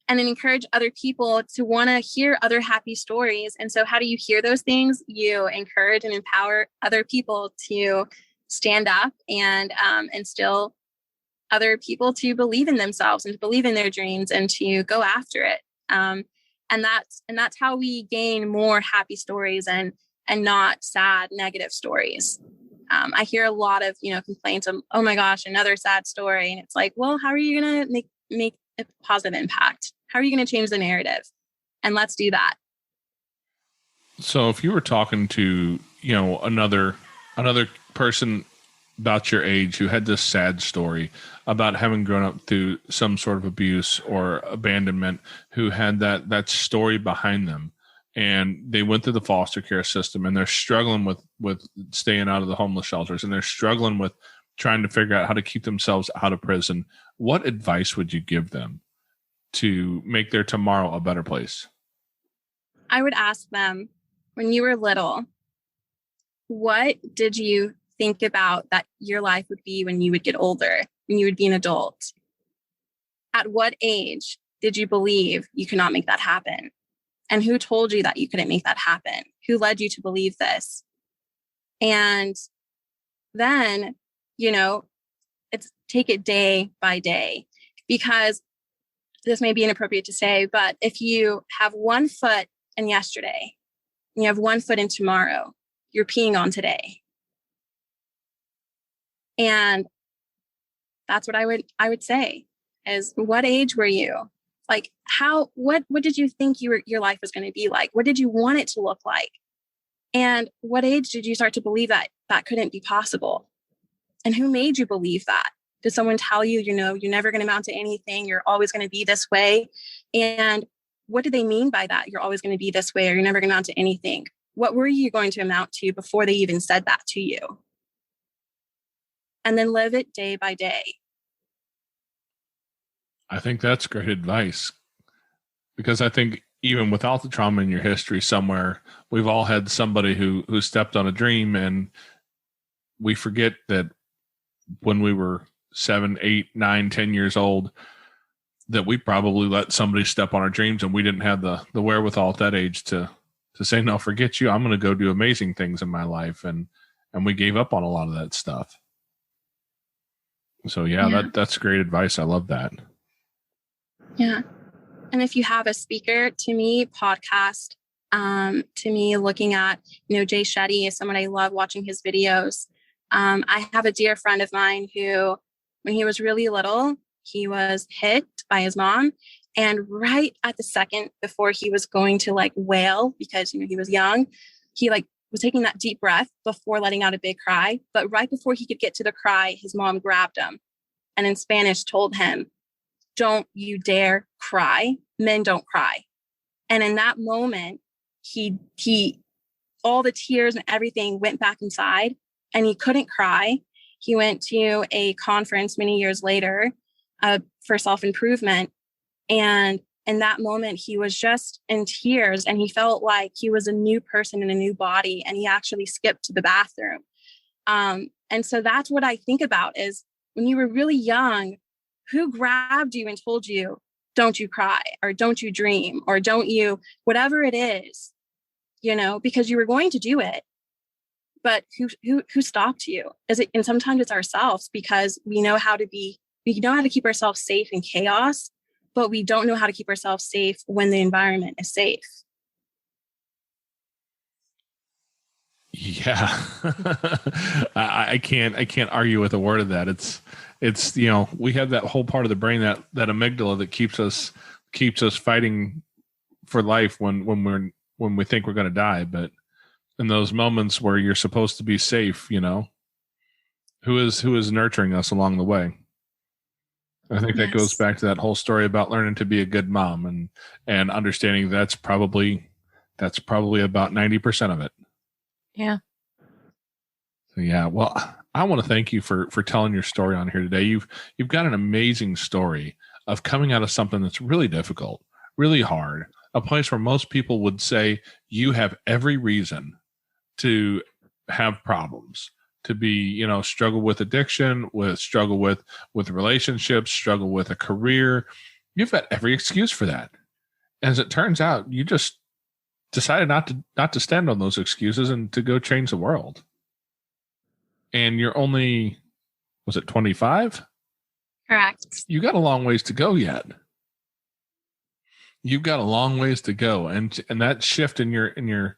S4: encourage other people to want to hear other happy stories. And so how do you hear those things? You encourage and empower other people to stand up and instill other people to believe in themselves and to believe in their dreams and to go after it. And that's how we gain more happy stories and not sad, negative stories. I hear a lot of, complaints of, oh my gosh, another sad story. And it's like, well, how are you going to make a positive impact? How are you going to change the narrative? And let's do that.
S1: So if you were talking to, another person about your age who had this sad story about having grown up through some sort of abuse or abandonment, who had that story behind them, and they went through the foster care system and they're struggling with staying out of the homeless shelters, and they're struggling with trying to figure out how to keep themselves out of prison, what advice would you give them to make their tomorrow a better place?
S4: I would ask them, when you were little, what did you think about that your life would be when you would get older, when you would be an adult? At what age did you believe you could not make that happen? And who told you that you couldn't make that happen? Who led you to believe this? And then, it's take it day by day, because this may be inappropriate to say, but if you have 1 foot in yesterday and you have 1 foot in tomorrow, you're peeing on today. And that's what I would say is, what age were you? Like, what did you think your life was going to be like? What did you want it to look like? And what age did you start to believe that couldn't be possible? And who made you believe that? Did someone tell you, you're never going to amount to anything, you're always going to be this way? And what do they mean by that? You're always going to be this way, or you're never going to amount to anything. What were you going to amount to before they even said that to you? And then live it day by day.
S1: I think that's great advice, because I think even without the trauma in your history somewhere, we've all had somebody who stepped on a dream, and we forget that when we were 7, 8, 9, 10 years old, that we probably let somebody step on our dreams, and we didn't have the wherewithal at that age to say, no, forget you. I'm going to go do amazing things in my life. And we gave up on a lot of that stuff. So yeah. That's great advice. I love that.
S4: Yeah. And if you have a speaker, to me, podcast, to me, looking at, Jay Shetty is someone I love watching his videos. I have a dear friend of mine who, when he was really little, he was hit by his mom. And right at the second before he was going to wail, because, he was young, he was taking that deep breath before letting out a big cry. But right before he could get to the cry, his mom grabbed him and in Spanish told him, "Don't you dare cry. Men don't cry." And in that moment, he all the tears and everything went back inside, and he couldn't cry. He went to a conference many years later for self-improvement. And in that moment, he was just in tears, and he felt like he was a new person in a new body. And he actually skipped to the bathroom. And so that's what I think about is, when you were really young, who grabbed you and told you, don't you cry, or don't you dream, or don't you, whatever it is, because you were going to do it. But who stopped you? And sometimes it's ourselves, because we know how to keep ourselves safe in chaos, but we don't know how to keep ourselves safe when the environment is safe.
S1: Yeah. I can't argue with a word of that. It's we have that whole part of the brain, that amygdala, that keeps us fighting for life when we think we're going to die. But in those moments where you're supposed to be safe, who is nurturing us along the way? I think that goes back to that whole story about learning to be a good mom and understanding that's probably about 90% of it.
S3: Yeah.
S1: Yeah, well, I want to thank you for telling your story on here today. You've got an amazing story of coming out of something that's really difficult, really hard, a place where most people would say you have every reason to have problems, to be, struggle with addiction, struggle with relationships, struggle with a career. You've got every excuse for that. As it turns out, you just decided not to stand on those excuses and to go change the world. And you're only, was it 25?
S4: Correct.
S1: You got a long ways to go yet. You've got a long ways to go, and that shift in your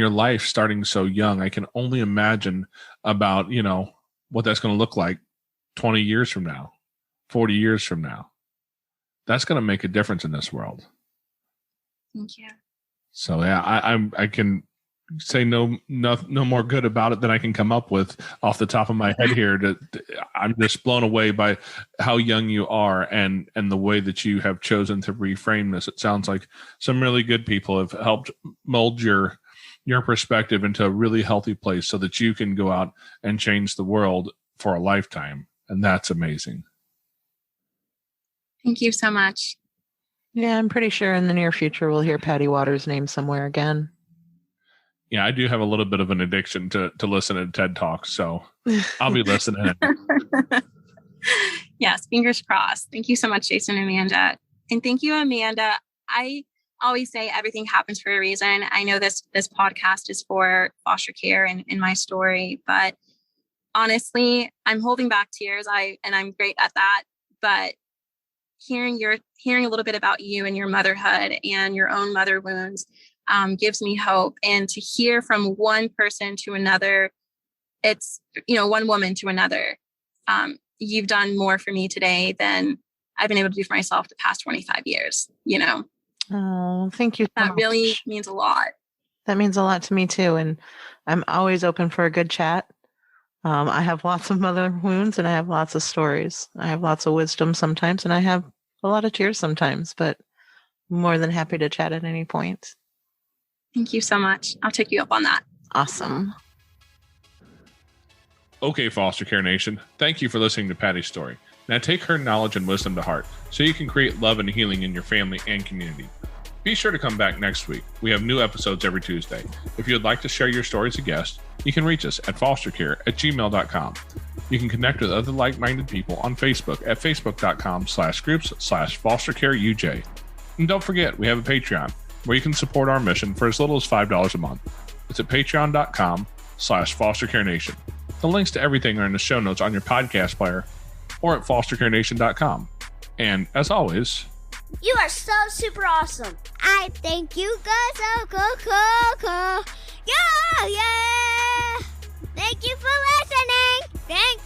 S1: life starting so young, I can only imagine about what that's going to look like 20 years from now, 40 years from now. That's going to make a difference in this world.
S4: Thank you.
S1: So yeah, I can say no more good about it than I can come up with off the top of my head here. I'm just blown away by how young you are and the way that you have chosen to reframe this. It sounds like some really good people have helped mold your perspective into a really healthy place so that you can go out and change the world for a lifetime. And that's amazing.
S4: Thank you so much.
S3: Yeah, I'm pretty sure in the near future we'll hear Patty Waters' name somewhere again.
S1: Yeah, I do have a little bit of an addiction to listen to TED Talks, so I'll be listening.
S4: Yes, fingers crossed. Thank you so much, Jason and Amanda. And thank you, Amanda. I always say everything happens for a reason. I know this podcast is for foster care and my story, but honestly, I'm holding back tears. I'm great at that. But hearing a little bit about you and your motherhood and your own mother wounds gives me hope. And to hear from one person to another, it's, one woman to another. You've done more for me today than I've been able to do for myself the past 25 years,
S3: Oh, thank you.
S4: That really means a lot.
S3: That means a lot to me too. And I'm always open for a good chat. I have lots of mother wounds and I have lots of stories. I have lots of wisdom sometimes and I have a lot of tears sometimes, but I'm more than happy to chat at any point.
S4: Thank you so much. I'll take you up on that.
S3: Awesome.
S1: Okay, Foster Care Nation, thank you for listening to Patty's story. Now take her knowledge and wisdom to heart so you can create love and healing in your family and community. Be sure to come back next week. We have new episodes every Tuesday. If you'd like to share your story as a guest, you can reach us at fostercare@gmail.com. You can connect with other like-minded people on Facebook at facebook.com/groups/fostercareuj. And don't forget, we have a Patreon where you can support our mission for as little as $5 a month. It's at patreon.com/fostercarenation. The links to everything are in the show notes on your podcast player or at fostercarenation.com. And as always,
S2: you are so super awesome. I think you guys are cool. Yeah. Thank you for listening. Thanks.